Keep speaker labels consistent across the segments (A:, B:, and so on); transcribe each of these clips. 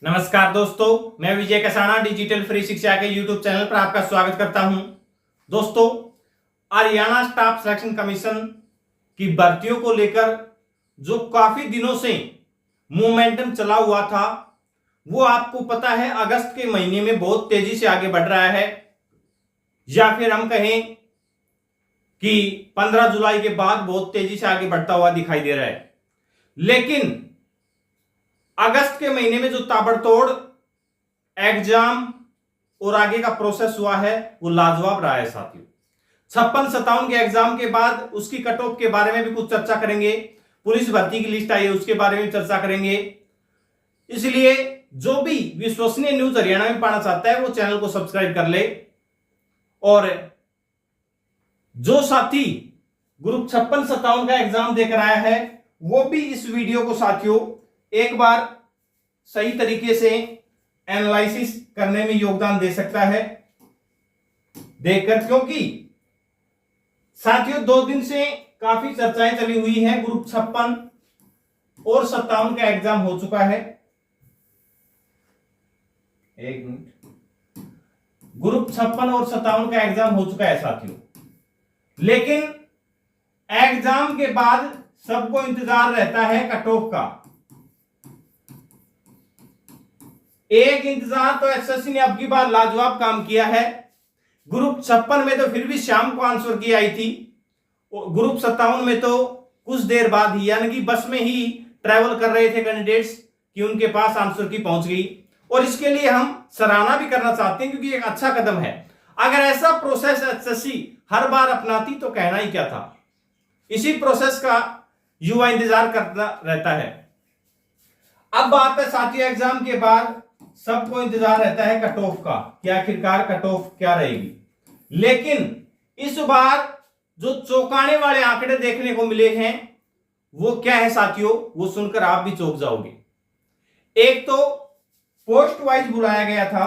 A: नमस्कार दोस्तों, मैं विजय कसाना डिजिटल फ्री शिक्षा के यूट्यूब चैनल पर आपका स्वागत करता हूं। दोस्तों, हरियाणा स्टाफ सिलेक्शन कमीशन की भर्तियों को लेकर जो काफी दिनों से मोमेंटम चला हुआ था, वो आपको पता है अगस्त के महीने में बहुत तेजी से आगे बढ़ रहा है, या फिर हम कहें कि 15 जुलाई के बाद बहुत तेजी से आगे बढ़ता हुआ दिखाई दे रहा है। लेकिन अगस्त के महीने में जो ताबड़तोड़ एग्जाम और आगे का प्रोसेस हुआ है वो लाजवाब रहा है साथियों। 56-57 के एग्जाम के बाद उसकी कट ऑफ के बारे में भी कुछ चर्चा करेंगे। पुलिस भर्ती की लिस्ट आई है उसके बारे में चर्चा करेंगे। इसलिए जो भी विश्वसनीय न्यूज हरियाणा में पाना चाहता है वो चैनल को सब्सक्राइब कर ले। और जो साथी ग्रुप 56-57 का एग्जाम देकर आया है वो भी इस वीडियो को साथियों एक बार सही तरीके से एनालिसिस करने में योगदान दे सकता है देखकर, क्योंकि साथियों 2 दिन से काफी चर्चाएं चली हुई हैं। ग्रुप 56 और 57 का एग्जाम हो चुका है। एक मिनट, ग्रुप 56 और 57 का एग्जाम हो चुका है साथियों, लेकिन एग्जाम के बाद सबको इंतजार रहता है कट ऑफ का। एक इंतजार तो एसएससी ने अब की बार लाजवाब काम किया है। ग्रुप 56 में तो फिर भी शाम को आंसर की आई थी, ग्रुप 57 में तो कुछ देर बाद ही, यानी कि बस में ही ट्रैवल कर रहे थे कैंडिडेट्स कि उनके पास आंसर की पहुंच गई। और इसके लिए हम सराहना भी करना चाहते हैं क्योंकि एक अच्छा कदम है। अगर ऐसा प्रोसेस एसएससी हर बार अपनाती तो कहना ही क्या था। इसी प्रोसेस का युवा इंतजार करता रहता है। अब बात है साथियों, एग्जाम के बाद सबको इंतजार रहता है कट ऑफ का कि आखिरकार कट ऑफ क्या रहेगी। लेकिन इस बार जो चौंकाने वाले आंकड़े देखने को मिले हैं वो क्या है साथियों, वो सुनकर आप भी चौंक जाओगे। एक तो पोस्ट वाइज बुलाया गया था।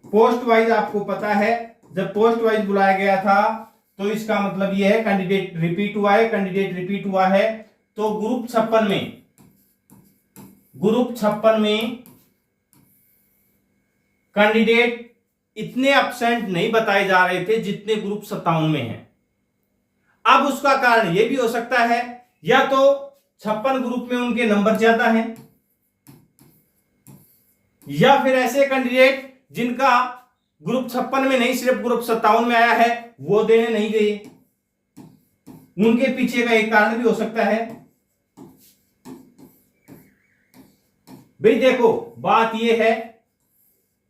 A: पोस्ट वाइज आपको पता है, जब पोस्ट वाइज बुलाया गया था तो इसका मतलब यह है कैंडिडेट रिपीट हुआ है। कैंडिडेट रिपीट हुआ है तो ग्रुप 56 में कैंडिडेट इतने एब्सेंट नहीं बताए जा रहे थे जितने ग्रुप 57 में हैं। अब उसका कारण यह भी हो सकता है या तो 56 ग्रुप में उनके नंबर ज्यादा हैं, या फिर ऐसे कैंडिडेट जिनका ग्रुप 56 में नहीं सिर्फ ग्रुप 57 में आया है वो देने नहीं गए। उनके पीछे का एक कारण भी हो सकता है। भाई देखो, बात यह है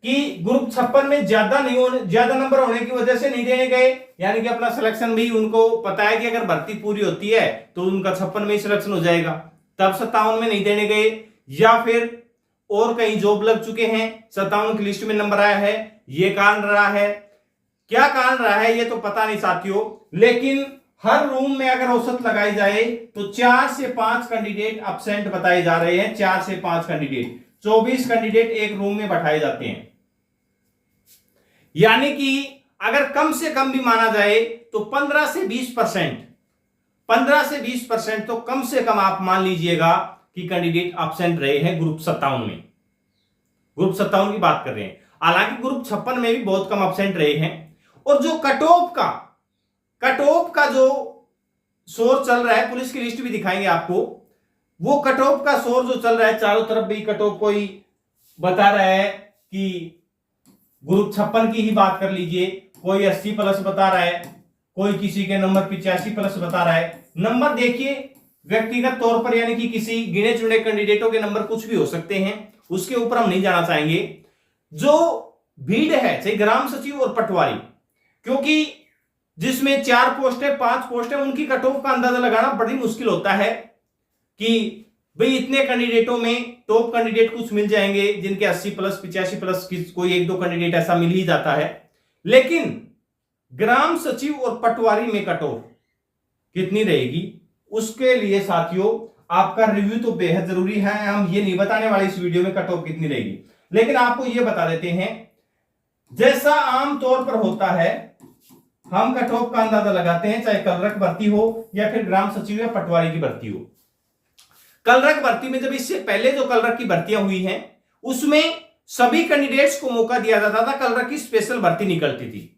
A: कि ग्रुप 56 में ज्यादा नंबर होने की वजह से नहीं देने गए, यानी कि अपना सिलेक्शन भी उनको पता है कि अगर भर्ती पूरी होती है तो उनका 56 में ही सिलेक्शन हो जाएगा, तब 57 में नहीं देने गए। या फिर और कहीं जॉब लग चुके हैं, 57 की लिस्ट में नंबर आया है, ये कारण रहा है। क्या कारण रहा है ये तो पता नहीं साथियों, लेकिन हर रूम में अगर औसत लगाई जाए तो 4 से 5 कैंडिडेट एब्सेंट बताए जा रहे हैं। 4 से 5 कैंडिडेट, 24 कैंडिडेट एक रूम में बैठाए जाते हैं। यानी कि अगर कम से कम भी माना जाए तो 15 से 20% तो कम से कम आप मान लीजिएगा कि कैंडिडेट एब्सेंट रहे हैं ग्रुप 57 में। ग्रुप 57 की बात कर रहे हैं, हालांकि ग्रुप 56 में भी बहुत कम एब्सेंट रहे हैं। और जो कट ऑफ का जो शोर चल रहा है, पुलिस की लिस्ट भी दिखाएंगे आपको, वो कट ऑफ का शोर जो चल रहा है चारों तरफ भी कट ऑफ, कोई बता रहा है कि ग्रुप 56 की ही बात कर लीजिए, कोई 80+ बता रहा है, कोई किसी के नंबर 85+ बता रहा है। नंबर देखिए व्यक्तिगत तौर पर, यानी कि किसी गिने चुने कैंडिडेटों के नंबर कुछ भी हो सकते हैं, उसके ऊपर हम नहीं जाना चाहेंगे। जो भीड़ है चाहे ग्राम सचिव और पटवारी, क्योंकि जिसमें 4 पोस्ट है 5 पोस्ट है, उनकी कट ऑफ का अंदाजा लगाना बड़ी मुश्किल होता है कि भाई इतने कैंडिडेटों में टॉप कैंडिडेट कुछ मिल जाएंगे जिनके 80+ 85+, कोई 1-2 कैंडिडेट ऐसा मिल ही जाता है। लेकिन ग्राम सचिव और पटवारी में कट ऑफ कितनी रहेगी, उसके लिए साथियों आपका रिव्यू तो बेहद जरूरी है। हम ये नहीं बताने वाले इस वीडियो में कट ऑफ कितनी रहेगी, लेकिन आपको ये बता देते हैं जैसा आमतौर पर होता है हम कट ऑफ का अंदाजा लगाते हैं, चाहे कलरक भर्ती हो या फिर ग्राम सचिव या पटवारी की भर्ती हो। कलरक भर्ती में जब इससे पहले जो कलरक की भर्तियां हुई हैं उसमें सभी कैंडिडेट्स को मौका दिया जाता था, कलरक की स्पेशल भर्ती निकलती थी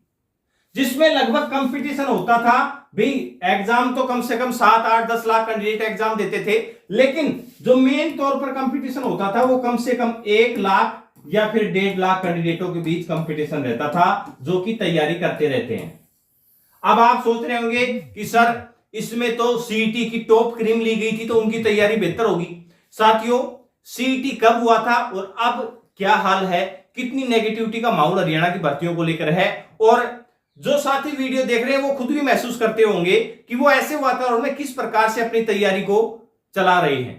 A: जिसमें लगभग कंपटीशन होता था। भाई एग्जाम तो कम से कम 7, 8, 10 लाख कैंडिडेट एग्जाम देते थे, लेकिन जो मेन तौर पर कंपटीशन होता था वो कम से कम 1 लाख या फिर 1.5 लाख कैंडिडेटों के बीच कंपटीशन रहता था जो कि तैयारी करते रहते हैं। अब आप सोच रहे होंगे कि सर इसमें तो सीईटी की टॉप क्रीम ली गई थी तो उनकी तैयारी बेहतर होगी। साथियों, सीईटी कब हुआ था और अब क्या हाल है, कितनी नेगेटिविटी का माहौल हरियाणा की भर्तियों को लेकर है, और जो साथी वीडियो देख रहे हैं वो खुद भी महसूस करते होंगे कि वो ऐसे वातावरण में किस प्रकार से अपनी तैयारी को चला रहे हैं।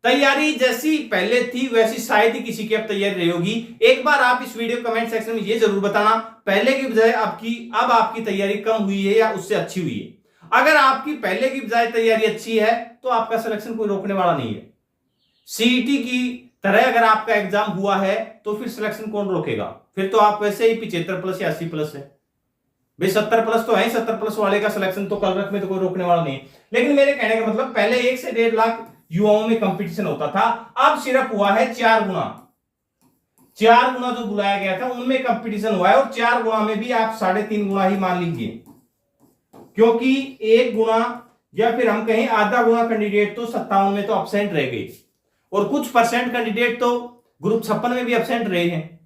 A: तैयारी जैसी पहले थी वैसी शायद ही किसी की अब तैयारी रही होगी। एक बार आप इस वीडियो कमेंट सेक्शन में ये जरूर बताना पहले की बजाय अब आपकी तैयारी कम हुई है या उससे अच्छी हुई है। अगर आपकी पहले की बजाय तैयारी अच्छी है तो आपका सिलेक्शन कोई रोकने वाला नहीं है। सीईटी की तरह अगर आपका एग्जाम हुआ है तो फिर सिलेक्शन कौन रोकेगा? फिर तो आप वैसे ही 75+ या 80+ है। भाई 70+ तो है, 70+ वाले का सिलेक्शन तो कलरक में तो कोई रोकने वाला नहीं है। लेकिन मेरे कहने का मतलब पहले 1 से 1.5 लाख युवाओं में कंपटीशन होता था, अब सिर्फ हुआ है 4 गुना। 4 गुना जो बुलाया गया था उनमें कंपटीशन हुआ है, और 4 गुना में भी आप 3.5 गुना ही मान लीजिए, क्योंकि 1 गुना या फिर हम कहें आधा गुना कैंडिडेट तो 57 में तो एब्सेंट रह गए, और कुछ परसेंट कैंडिडेट तो ग्रुप 56 में भी एब्सेंट रहे हैं।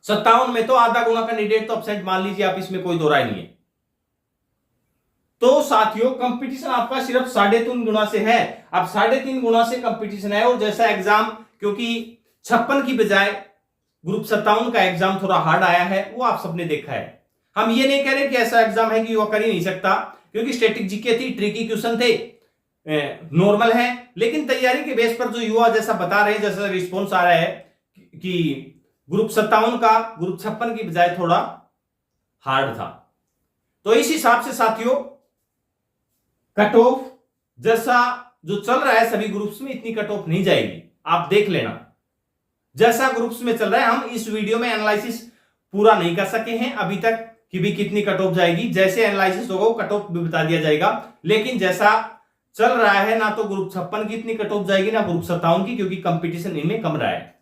A: 57 में तो आधा गुना कैंडिडेट तो एब्सेंट मान लीजिए आप, इसमें कोई दो राय नहीं है। तो साथियों, कंपटीशन आपका सिर्फ 3.5 गुना से है। अब 3.5 गुना से कंपटीशन है, और जैसा एग्जाम, क्योंकि 56 की बजाय ग्रुप 57 का एग्जाम थोड़ा हार्ड आया है, वो आप सबने देखा है। हम ये नहीं कह रहे कि ऐसा एग्जाम है कि वो कर ही नहीं सकता, क्योंकि स्टैटिक जीके थी, ट्रिकी क्वेश्चन थे, नॉर्मल है, लेकिन तैयारी के बेस पर जो युवा जैसा बता रहे हैं, जैसा रिस्पॉन्स आ रहा है कि ग्रुप 57 का ग्रुप 56 की बजाय थोड़ा हार्ड था। तो इस हिसाब से साथियों, कट ऑफ जैसा जो चल रहा है सभी ग्रुप्स में, इतनी कट ऑफ नहीं जाएगी, आप देख लेना। जैसा ग्रुप्स में चल रहा है, हम इस वीडियो में एनालिसिस पूरा नहीं कर सके हैं अभी तक कि भी कितनी कट ऑफ जाएगी। जैसे एनालिसिस होगा वो कट ऑफ भी बता दिया जाएगा, लेकिन जैसा चल रहा है ना तो ग्रुप 56 की इतनी कट ऑफ जाएगी ना ग्रुप 57 की, क्योंकि कंपटीशन इनमें कम रहा है।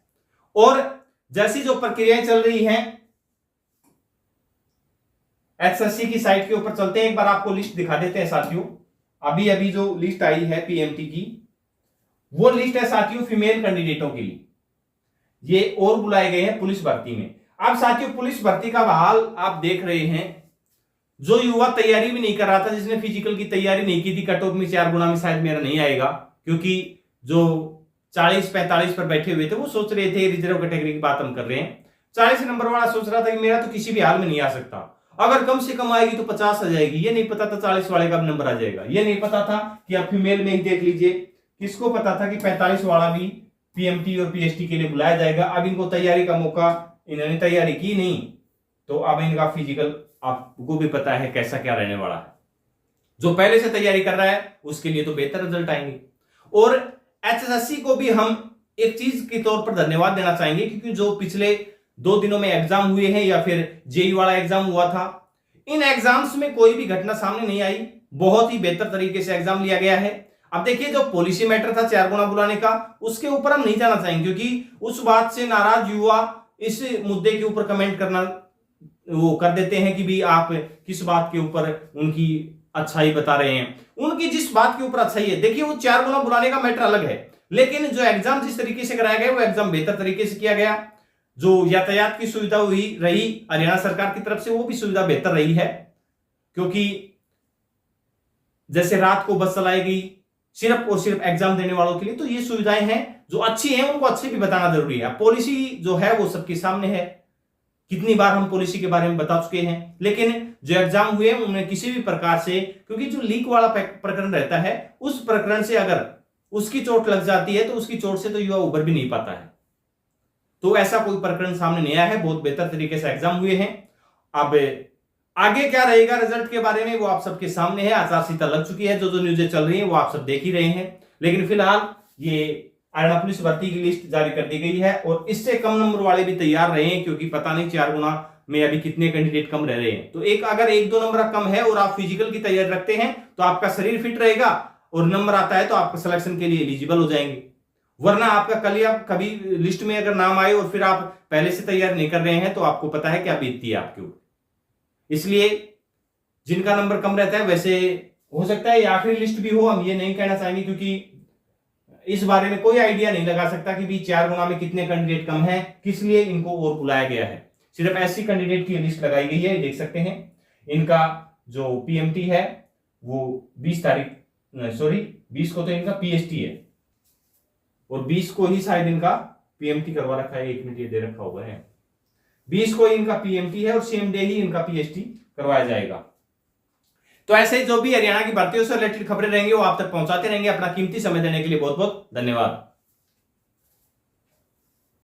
A: और जैसी जो प्रक्रियाएं चल रही हैं, एसएससी की साइट के ऊपर चलते हैं, एक बार आपको लिस्ट दिखा देते हैं साथियों। अभी अभी जो लिस्ट आई है पीएमटी की, वो लिस्ट है साथियों फीमेल कैंडिडेटों के लिए, ये और बुलाए गए हैं पुलिस भर्ती में। अब साथियों, पुलिस भर्ती का हाल आप देख रहे हैं। जो युवा तैयारी भी नहीं कर रहा था, जिसने फिजिकल की तैयारी नहीं की थी, कट ऑफ में 4 गुना में शायद मेरा नहीं आएगा, क्योंकि जो 40-45 पर बैठे हुए थे वो सोच रहे थे, रिजर्व कैटेगरी की बात हम कर रहे हैं, 40 नंबर वाला सोच रहा था कि मेरा तो किसी भी हाल में नहीं आ सकता, अगर कम से कम आएगी तो 50 आ जाएगी। ये नहीं पता था 40 वाले का नंबर आ जाएगा। ये नहीं पता था कि आप फीमेल में ही देख लीजिए, किसको पता था कि 45 वाला भी पीएमटी और पीएसटी के लिए बुलाया जाएगा। अब इनको तैयारी का मौका, इन्होंने तैयारी की नहीं, तो अब इनका फिजिकल आपको भी पता है कैसा क्या रहने वाला है। जो पहले से तैयारी कर रहा है उसके लिए तो बेहतर रिजल्ट आएंगे। और एचएसएससी को भी हम एक चीज के तौर पर धन्यवाद देना चाहेंगे, क्योंकि जो पिछले 2 दिनों में एग्जाम हुए हैं या फिर जेई वाला एग्जाम हुआ था, इन एग्जाम्स में कोई भी घटना सामने नहीं आई, बहुत ही बेहतर तरीके से एग्जाम लिया गया है। अब देखिए, जो पॉलिसी मैटर था 4 गुना बुलाने का, उसके ऊपर हम नहीं जाना चाहेंगे, क्योंकि उस बात से नाराज युवा इस मुद्दे के ऊपर कमेंट करना वो कर देते हैं कि भी आप किस बात के ऊपर उनकी अच्छाई बता रहे हैं। उनकी जिस बात के ऊपर अच्छाई है, देखिए वो 4 गुना बुलाने का मैटर अलग है, लेकिन जो एग्जाम जिस तरीके से कराया गया वो एग्जाम बेहतर तरीके से किया गया। जो यातायात की सुविधा हुई रही हरियाणा सरकार की तरफ से, वो भी सुविधा बेहतर रही है, क्योंकि जैसे रात को बस चलाई गई सिर्फ और सिर्फ एग्जाम देने वालों के लिए, तो ये सुविधाएं हैं जो अच्छी हैं, उनको अच्छे भी बताना जरूरी है। पॉलिसी जो है वो सबके सामने है, कितनी बार हम पॉलिसी के बारे में बता चुके हैं, लेकिन जो एग्जाम हुए उनमें किसी भी प्रकार से, क्योंकि जो लीक वाला प्रकरण रहता है, उस प्रकरण से अगर उसकी चोट लग जाती है तो उसकी चोट से तो युवा उबर भी नहीं पाता है। तो ऐसा कोई प्रकरण सामने नहीं आया है, बहुत बेहतर तरीके से एग्जाम हुए हैं। अब आगे क्या रहेगा रिजल्ट के बारे में वो आप सबके सामने है। आचार संहिता लग चुकी है, जो न्यूज़ें चल रही हैं वो आप सब देख ही रहे हैं, लेकिन फिलहाल ये हरियाणा पुलिस भर्ती की लिस्ट जारी कर दी गई है, और इससे कम नंबर वाले भी तैयार रहे हैं, क्योंकि पता नहीं 4 गुना में अभी कितने कैंडिडेट कम रह रहे हैं। तो अगर 1-2 नंबर कम है और आप फिजिकल की तैयारी रखते हैं तो आपका शरीर फिट रहेगा, और नंबर आता है तो आप सिलेक्शन के लिए एलिजिबल हो जाएंगे। वरना आपका कल या कभी लिस्ट में अगर नाम आए और फिर आप पहले से तैयार नहीं कर रहे हैं तो आपको पता है क्या बीतती है आपके ऊपर। इसलिए जिनका नंबर कम रहता है, वैसे हो सकता है ये आखिरी लिस्ट भी हो, हम ये नहीं कहना चाहेंगे क्योंकि इस बारे में कोई आइडिया नहीं लगा सकता कि भी 4 गुना में कितने कैंडिडेट कम हैं, किस लिए इनको और बुलाया गया है। सिर्फ ऐसी कैंडिडेट की लिस्ट लगाई गई है, देख सकते हैं। इनका जो पीएमटी है वो 20 को तो इनका पीएसटी है और 20 को ही शायद इनका पीएमटी करवा रखा है। 1 मिनट ये दे रखा हुआ है, 20 को इनका पीएमटी है और सेम डे ही इनका पीएसटी करवाया जाएगा। तो ऐसे जो भी हरियाणा की भर्तियों से रिलेटेड खबरें रहेंगी वो आप तक पहुंचाते रहेंगे। अपना कीमती समय देने के लिए बहुत बहुत धन्यवाद।